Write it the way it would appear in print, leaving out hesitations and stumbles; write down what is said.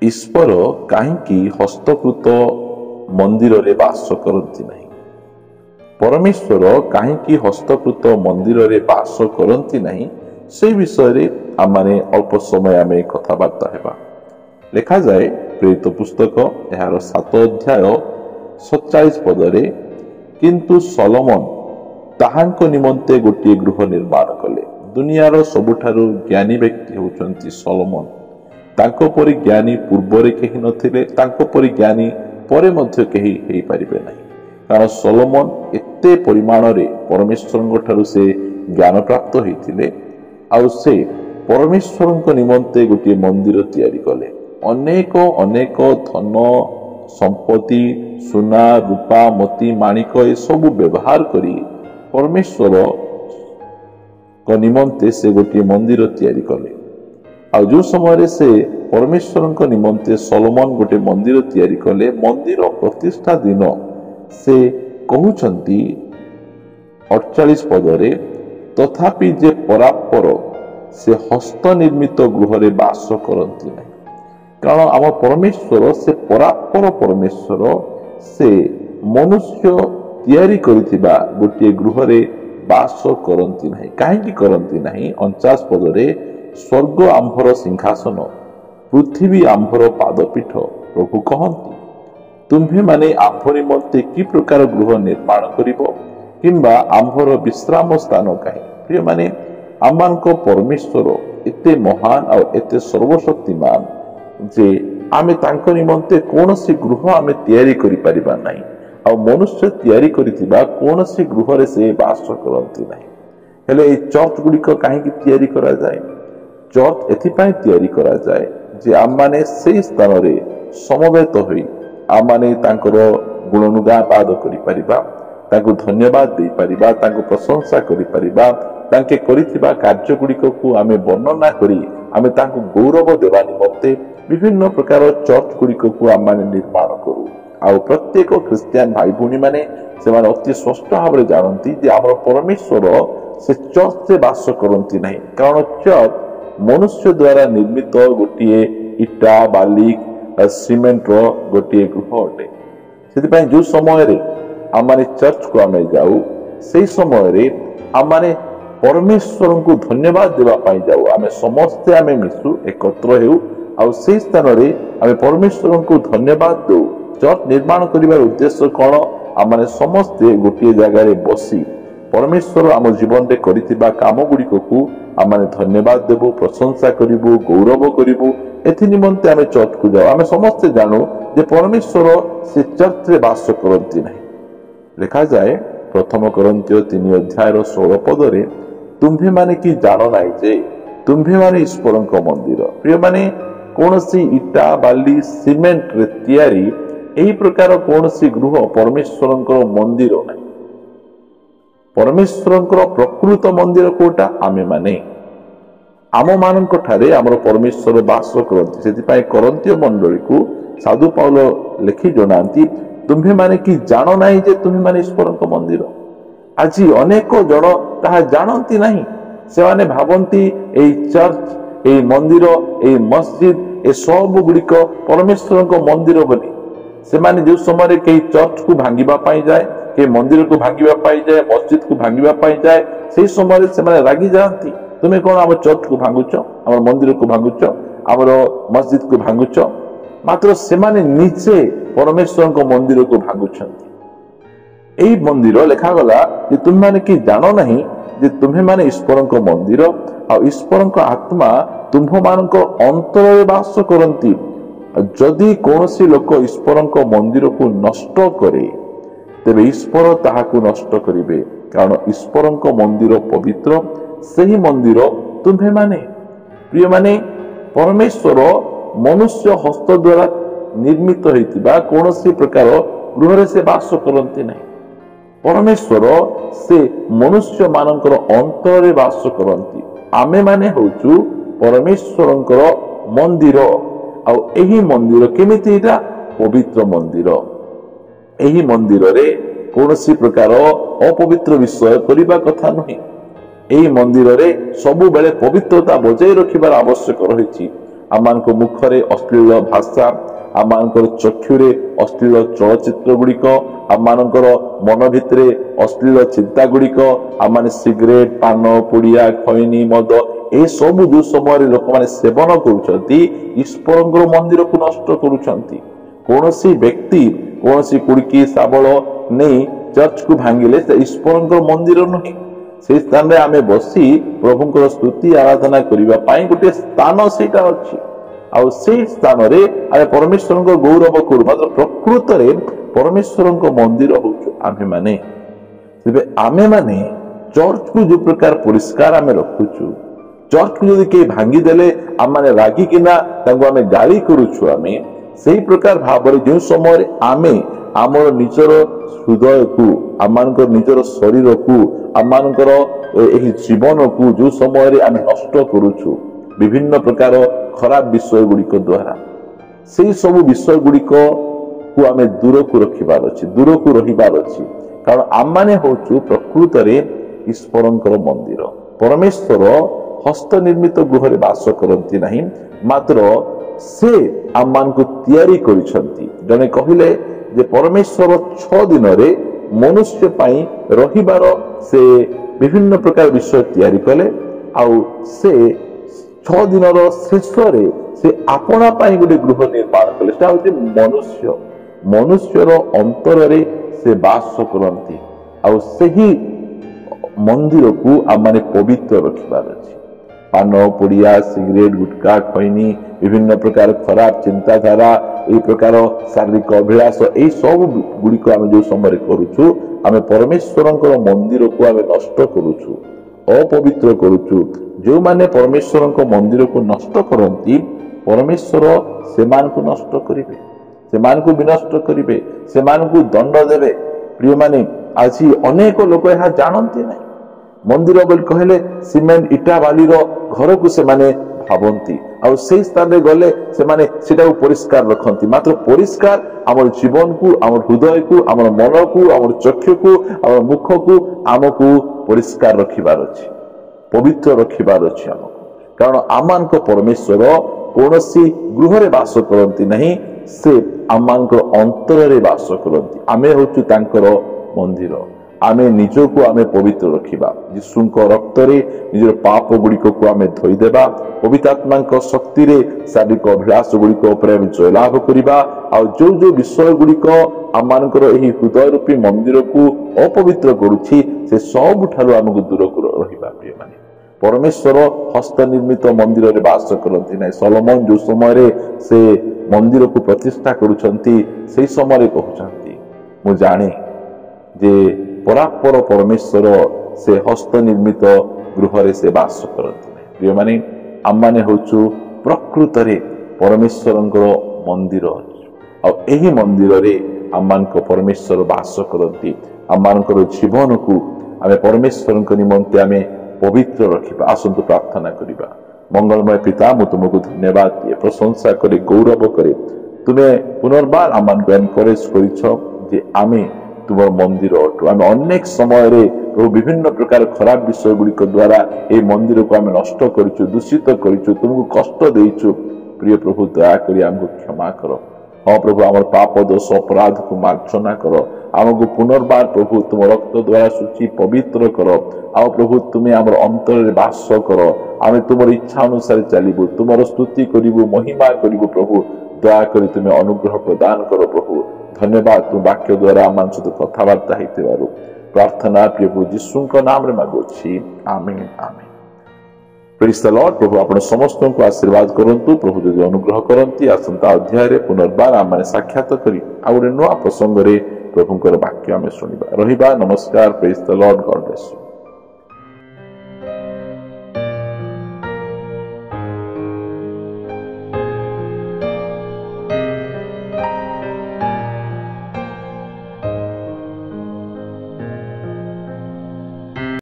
ଈଶ୍ୱର କାହିଁକି ହସ୍ତକୃତ ମନ୍ଦିରରେ ବାସ କରନ୍ତି ନାହିଁ? ପରମେଶ୍ୱର କାହିଁକି ହସ୍ତକୃତ ମନ୍ଦିରରେ ବାସ କରନ୍ତି ନାହିଁ ସେ ବିଷୟରେ ଆମେ ଅଳ୍ପ ସମୟ ଆମେ କଥାବାର୍ତ୍ତା ହେବା। ଲେଖାଯାଏ ପ୍ରେରିତ ପୁସ୍ତକ ଏହାର 7 ଅଧ୍ୟାୟ 47 ପଦରେ, କିନ୍ତୁ ସଲୋମନ ତାହାଙ୍କ ନିମନ୍ତେ ଗୋଟିଏ ଗୃହ ନିର୍ମାଣ କଲେ। ଦୁନିଆର ସବୁଠାରୁ ଜ୍ଞାନୀ ବ୍ୟକ୍ତି ହେଉଛନ୍ତି ସଲୋମନ। ତାଙ୍କ ପରି ଜ୍ଞାନୀ ପୂର୍ବରେ କେହି ନଥିଲେ, ତାଙ୍କ ପରି ଜ୍ଞାନୀ ପରେ ମଧ୍ୟ କେହି ହେଇପାରିବେ ନାହିଁ। କାରଣ ସଲୋମନ ଏତେ ପରିମାଣରେ ପରମେଶ୍ୱରଙ୍କ ଠାରୁ ସେ ଜ୍ଞାନ ପ୍ରାପ୍ତ ହେଇଥିଲେ, ଆଉ ସେ ପରମେଶ୍ୱରଙ୍କ ନିମନ୍ତେ ଗୋଟିଏ ମନ୍ଦିର ତିଆରି କଲେ। ଅନେକ ଅନେକ ଧନ ସମ୍ପତ୍ତି, ସୁନା ରୂପା ମୋତି ମାଣିକ ଏସବୁ ବ୍ୟବହାର କରି ପରମେଶ୍ୱରଙ୍କ ନିମନ୍ତେ ସେ ଗୋଟିଏ ମନ୍ଦିର ତିଆରି କଲେ। ଆଉ ଯୋଉ ସମୟରେ ସେ ପରମେଶ୍ୱରଙ୍କ ନିମନ୍ତେ ସଲୋମନ ଗୋଟେ ମନ୍ଦିର ତିଆରି କଲେ, ମନ୍ଦିର ପ୍ରତିଷ୍ଠା ଦିନ ସେ କହୁଛନ୍ତି 48 ପଦରେ, ତଥାପି ଯେ ପରାପର ସେ ହସ୍ତ ନିର୍ମିତ ଗୃହରେ ବାସ କରନ୍ତି ନାହିଁ। କାରଣ ଆମ ପରମେଶ୍ୱର ସେ ପରାପର ପରମେଶ୍ୱର, ସେ ମନୁଷ୍ୟ ତିଆରି କରିଥିବା ଗୋଟିଏ ଗୃହରେ ବାସ କରନ୍ତି ନାହିଁ। କାହିଁକି କରନ୍ତି ନାହିଁ? 49 ପଦରେ, ସ୍ୱର୍ଗ ଆମ୍ଭର ସିଂହାସନ, ପୃଥିବୀ ଆମ୍ଭର ପାଦପୀଠ, ପ୍ରଭୁ କହନ୍ତି, ତୁମ୍ଭେମାନେ ଆମ୍ଭ ନିମନ୍ତେ କି ପ୍ରକାର ଗୃହ ନିର୍ମାଣ କରିବ, କିମ୍ବା ଆମ୍ଭର ବିଶ୍ରାମ ସ୍ଥାନ କାହିଁ? ପ୍ରିୟମାନେ, ଆମମାନଙ୍କ ପରମେଶ୍ୱର ଏତେ ମହାନ ଆଉ ଏତେ ସର୍ବଶକ୍ତିମାନ ଯେ ଆମେ ତାଙ୍କ ନିମନ୍ତେ କୌଣସି ଗୃହ ଆମେ ତିଆରି କରିପାରିବା ନାହିଁ। ଆଉ ମନୁଷ୍ୟ ତିଆରି କରିଥିବା କୌଣସି ଗୃହରେ ସେ ବାସ କରନ୍ତି ନାହିଁ। ହେଲେ এই ଚର୍ଚ୍ଚ ଗୁଡ଼ିକ କାହିଁକି ତିଆରି କରାଯାଏ? ଚର୍ଚ୍ଚ ଏଥିପାଇଁ ତିଆରି କରାଯାଏ ଯେ ଆମମାନେ ସେଇ ସ୍ଥାନରେ ସମବେତ ହୋଇ ଆମମାନେ ତାଙ୍କର ଗୁଣଗାନ କରିପାରିବା, ତାଙ୍କୁ ଧନ୍ୟବାଦ ଦେଇପାରିବା, ତାଙ୍କୁ ପ୍ରଶଂସା କରିପାରିବା, ତାଙ୍କେ କରିଥିବା କାର୍ଯ୍ୟ ଗୁଡ଼ିକକୁ ଆମେ ବର୍ଣ୍ଣନା କରି ଆମେ ତାଙ୍କୁ ଗୌରବ ଦେବା ନିମନ୍ତେ ବିଭିନ୍ନ ପ୍ରକାର ଚର୍ଚ୍ଚ ଗୁଡ଼ିକକୁ ଆମମାନେ ନିର୍ମାଣ କରୁ। ଆଉ ପ୍ରତ୍ୟେକ ଖ୍ରୀଷ୍ଟିଆନ ଭାଇ ଭଉଣୀ ମାନେ ସେମାନେ ଅତି ସ୍ପଷ୍ଟ ଭାବରେ ଜାଣନ୍ତି ଯେ ଆମର ପରମେଶ୍ୱର ସେ ଚର୍ଚ୍ଚରେ ବାସ କରନ୍ତି ନାହିଁ। କାରଣ ଚର୍ଚ୍ଚ ମନୁଷ୍ୟ ଦ୍ୱାରା ନିର୍ମିତ ଗୋଟିଏ ଇଟା ବାଲି ସିମେଣ୍ଟର ଗୋଟିଏ ଗୃହ ଅଟେ। ସେଥିପାଇଁ ଯୋଉ ସମୟରେ ଆମମାନେ ଚର୍ଚ୍ଚକୁ ଆମେ ଯାଉ, ସେଇ ସମୟରେ ଆମମାନେ ପରମେଶ୍ୱରଙ୍କୁ ଧନ୍ୟବାଦ ଦେବା ପାଇଁ ଯାଉ। ଆମେ ସମସ୍ତେ ଆମେ ମିଶୁ, ଏକତ୍ର ହେଉ, ଆଉ ସେଇ ସ୍ଥାନରେ ଆମେ ପରମେଶ୍ୱରଙ୍କୁ ଧନ୍ୟବାଦ ଦଉ। ଚର୍ଚ୍ଚ ନିର୍ମାଣ କରିବାର ଉଦ୍ଦେଶ୍ୟ କଣ? ଆମମାନେ ସମସ୍ତେ ଗୋଟିଏ ଜାଗାରେ ବସି ପରମେଶ୍ୱର ଆମ ଜୀବନରେ କରିଥିବା କାମ ଗୁଡ଼ିକକୁ ଆମମାନେ ଧନ୍ୟବାଦ ଦେବୁ, ପ୍ରଶଂସା କରିବୁ, ଗୌରବ କରିବୁ। ଏଥି ନିମନ୍ତେ ଆମେ ଚର୍ଚ୍ଚକୁ ଯାଉ। ଆମେ ସମସ୍ତେ ଜାଣୁ ଯେ ପରମେଶ୍ୱର ସେ ଚର୍ଚ୍ଚରେ ବାସ କରନ୍ତି ନାହିଁ। ଲେଖାଯାଏ 1 Corinthians 3 ଅଧ୍ୟାୟର 16 ପଦରେ, ତୁମ୍ଭେମାନେ କି ଜାଣ ନାହିଁ ଯେ ତୁମ୍ଭେମାନେ ଈଶ୍ୱରଙ୍କ ମନ୍ଦିର। ପ୍ରିୟମାନେ, କୌଣସି ଇଟା ବାଲି ସିମେଣ୍ଟରେ ତିଆରି ଏହି ପ୍ରକାର କୌଣସି ଗୃହ ପରମେଶ୍ୱରଙ୍କର ମନ୍ଦିର ନାହିଁ। ପରମେଶ୍ୱରଙ୍କର ପ୍ରକୃତ ମନ୍ଦିର କୋଉଟା? ଆମେମାନେ। ଆମମାନଙ୍କ ଠାରେ ଆମର ପରମେଶ୍ୱର ବାସ କରନ୍ତି। ସେଥିପାଇଁ କରନ୍ତୀୟ ମଣ୍ଡଳୀକୁ ସାଧୁ ପାଉଲ ଲେଖି ଜଣାନ୍ତି, ତୁମ୍ଭେମାନେ କି ଜାଣ ନାହିଁ ଯେ ତୁମ୍ଭେମାନେ ଈଶ୍ୱରଙ୍କ ମନ୍ଦିର। ଆଜି ଅନେକ ଜଣ ତାହା ଜାଣନ୍ତି ନାହିଁ। ସେମାନେ ଭାବନ୍ତି ଏଇ ଚର୍ଚ୍ଚ, ଏଇ ମନ୍ଦିର, ଏଇ ମସଜିଦ ଏସବୁ ଗୁଡ଼ିକ ପରମେଶ୍ୱରଙ୍କ ମନ୍ଦିର ବୋଲି। ସେମାନେ ଯେଉଁ ସମୟରେ କେହି ଚର୍ଚ୍ଚକୁ ଭାଙ୍ଗିବା ପାଇଁ ଯାଏ, କେହି ମନ୍ଦିରକୁ ଭାଙ୍ଗିବା ପାଇଁ ଯାଏ, ମସଜିଦକୁ ଭାଙ୍ଗିବା ପାଇଁ ଯାଏ, ସେହି ସମୟରେ ସେମାନେ ରାଗି ଯାଆନ୍ତି। ତୁମେ କଣ ଆମ ଚର୍ଚ୍ଚକୁ ଭାଙ୍ଗୁଛ, ଆମର ମନ୍ଦିରକୁ ଭାଙ୍ଗୁଛ, ଆମର ମସଜିଦକୁ ଭାଙ୍ଗୁଛ? ମାତ୍ର ସେମାନେ ନିଜେ ପରମେଶ୍ୱରଙ୍କ ମନ୍ଦିରକୁ ଭାଙ୍ଗୁଛନ୍ତି। ଏହି ମନ୍ଦିର ଲେଖାଗଲା ଯେ ତୁମେମାନେ କି ଜାଣ ନାହିଁ ଯେ ତୁମ୍ଭେମାନେ ଈଶ୍ୱରଙ୍କ ମନ୍ଦିର, ଆଉ ଈଶ୍ୱରଙ୍କ ଆତ୍ମା ତୁମ୍ଭମାନଙ୍କ ଅନ୍ତରରେ ବାସ କରନ୍ତି। ଯଦି କୌଣସି ଲୋକ ଈଶ୍ୱରଙ୍କ ମନ୍ଦିରକୁ ନଷ୍ଟ କରେ, ତେବେ ଈଶ୍ୱର ତାହାକୁ ନଷ୍ଟ କରିବେ। କାରଣ ଈଶ୍ୱରଙ୍କ ମନ୍ଦିର ପବିତ୍ର, ସେହି ମନ୍ଦିର ତୁମ୍ଭେମାନେ। ପ୍ରିୟମାନେ, ପରମେଶ୍ୱର ମନୁଷ୍ୟ ହସ୍ତ ଦ୍ୱାରା ନିର୍ମିତ ହେଇଥିବା କୌଣସି ପ୍ରକାର ଗୃହରେ ସେ ବାସ କରନ୍ତି ନାହିଁ। ପରମେଶ୍ୱର ସେ ମନୁଷ୍ୟ ମାନଙ୍କର ଅନ୍ତରରେ ବାସ କରନ୍ତି। ଆମେମାନେ ହଉଛୁ ପରମେଶ୍ୱରଙ୍କର ମନ୍ଦିର। ଆଉ ଏହି ମନ୍ଦିର କେମିତି? ଏଇଟା ପବିତ୍ର ମନ୍ଦିର। ଏହି ମନ୍ଦିରରେ କୌଣସି ପ୍ରକାର ଅପବିତ୍ର ବିଷୟ କରିବା କଥା ନୁହେଁ। ଏହି ମନ୍ଦିରରେ ସବୁବେଳେ ପବିତ୍ରତା ବଜାୟ ରଖିବାର ଆବଶ୍ୟକ ରହିଛି। आम मुखरे अश्लील भाषा, आम चक्षुरे अश्लील चलचित्र गुड़िक, आम मन भितर अश्लील चिंता गुड़िक, आम सिगरेट पान पुड़िया खैनी मद ए सब जो समय लोक मैंने सेवन करूर मंदिर को नष्ट करुँच। कौन व्यक्ति कौन कुड़की शावल नहीं चर्च को भांगिले ईश्वर मंदिर नुहे, से स्थान में आम बसी प्रभुंर स्तुति आराधना करने गोटे स्थान से स्थान में परमेश्वर गौरव करू। मात्र प्रकृत में परमेश्वर मंदिर होमें माने आमे चर्च को जो प्रकार परिष्कार आम रखुचु, चर्च को जदि कहीं भांगीदेले आम मैंने रागिकिना आम गाड़ी करुचु, आम से प्रकार भाव जो समय आमे आमर निजर हृदय को आम निजर शरीर को आम जीवन को जो समय आम नष्ट करुचु विभिन्न प्रकार खराब विषय गुड़िक द्वारा, से सब विषय गुड़िक को आम दूर को रखिबार अच्छी, दूर को रहिबार अच्छी। कारण आम माने होचु प्रकृत में ईश्वर मंदिर। परमेश्वर हस्त निर्मित गृह बास करती नहीं, मात्र से आम मान को तैयारी करिसंती। जने कहिले जे परमेश्वर 6 दिन रे मनुष्य पाई रहिबार से विभिन्न प्रकार विषय तैयारी कले, आउ से 6 दिन शेष से आपना पाई गोटे गृह निर्माण कले। सेटा होचे मनुष्य, मनुष्यर अंतर रे से बास करती, आउ सही मंदिर को आम माने पवित्र रखिबार अछि। पान पुड़िया सिगरेट गुटखा खैनी विभिन्न प्रकार खराब चिंताधारा ए प्रकार शारीरिक अभिलाष ए सब गुड़िक आम जो समय करुचु, आम परमेश्वर मंदिर को आम नष्ट करुचु, अपवित्र करुचु। जो माने परमेश्वर मंदिर को नष्ट करती, परमेश्वर से नष्ट करेंगे, से विनष्ट करेंगे, से दंड देवे। प्रिय माने आज अनेक लोक यह जानती नहीं। मंदिर बोल कहले सीमेंट इटा बाली घर को से भावती, और से स्थान में गले से परिष्कार रखती। मात्र परिष्कार आम जीवन को, आम हृदय को, आम मन को, आम चक्षु को, आम मुख को आमको परिष्कार रखिबार अच्छी, पवित्र रखिबार अच्छी आमको। कारण आम परमेश्वर कौन गृह रे बास करती नहीं, से आम अंतर रे बास करती। आमे होचु तांकर मंदिर। आमे निजो को आमे पवित्र रखिबा, यीशुंक रक्त रे निजर पाप गुड़िक को आमे धोई देबा, पवित्र आत्मा शक्ति रे शारीरिक अभिलाष गुड़िक उपरे आमे जयलाभ करिबा। आ जो जो विषय गुड़िक आम मानकर एही हृदय रूपी मंदिर को अपवित्र करुछि, से सब ठारू आमको दूर रहिबा। प्रिय माने परमेश्वर हस्त निर्मित मंदिर रे वास करती नहीं। सलोमन जो समय से मंदिर को प्रतिष्ठा करुछंती, से समय कहउछंती मु जाने जे परापर परमेश्वर से हस्त निर्मित गृह रे से वास करती नहीं। प्रिय माने आम माने होचु प्रकृत रे परमेश्वर मंदिर, और एही मंदिर रे आम मान को परमेश्वर वास करती। आम मान जीवन को आमे परमेश्वर निमंते आमे पवित्र रखिबा। आसंतु प्रार्थना करिबा। मंगलमय पिता, मु तुमको धन्यवाद दिए, प्रशंसा करे, गौरव करे। तुम्हें पुनर्बार आम मान को एनकरेज करिछ जे आमे तुमर मंदिर अटु। आम अनेक समय रे प्रभु विभिन्न प्रकार खराब विषय गुड़िक द्वारा ए मंदिर को आम नष्ट करिछु, दूषित करिछु, तुमको कष्ट देइछु। प्रिय प्रभु दया करी आमको क्षमा करो। हाँ प्रभु, आम पाप दोष अपराध को मार्जना करो। आमको पुनर्बार प्रभु तुम रक्त द्वारा सूची पवित्र करो। आओ प्रभु, तुम्हें आम अंतर रे वास करो। आम तुम इच्छा अनुसार चलू, तुम स्तुति करू, महिमा करू। प्रभु दया करी तुम्हें अनुग्रह प्रदान करो। प्रभु धन्यवाद, तुम वाक्य द्वारा आम सहित कथबार्ता होइतिबारु प्रार्थना प्रभु यीशुंक नाम रे मागुछि। आमीन आमीन। Praise the Lord. प्रभु आपण समस्त को आशीर्वाद करंतु। प्रभु जदि अनुग्रह करंती आसंता अध्याय रे पुनर्बार आम माने साक्षात करी आ गोटे नुआ प्रसंग रे प्रभुंकर वाक्य आमे सुनिबा रहिबा। नमस्कार। Praise the Lord. God bless you.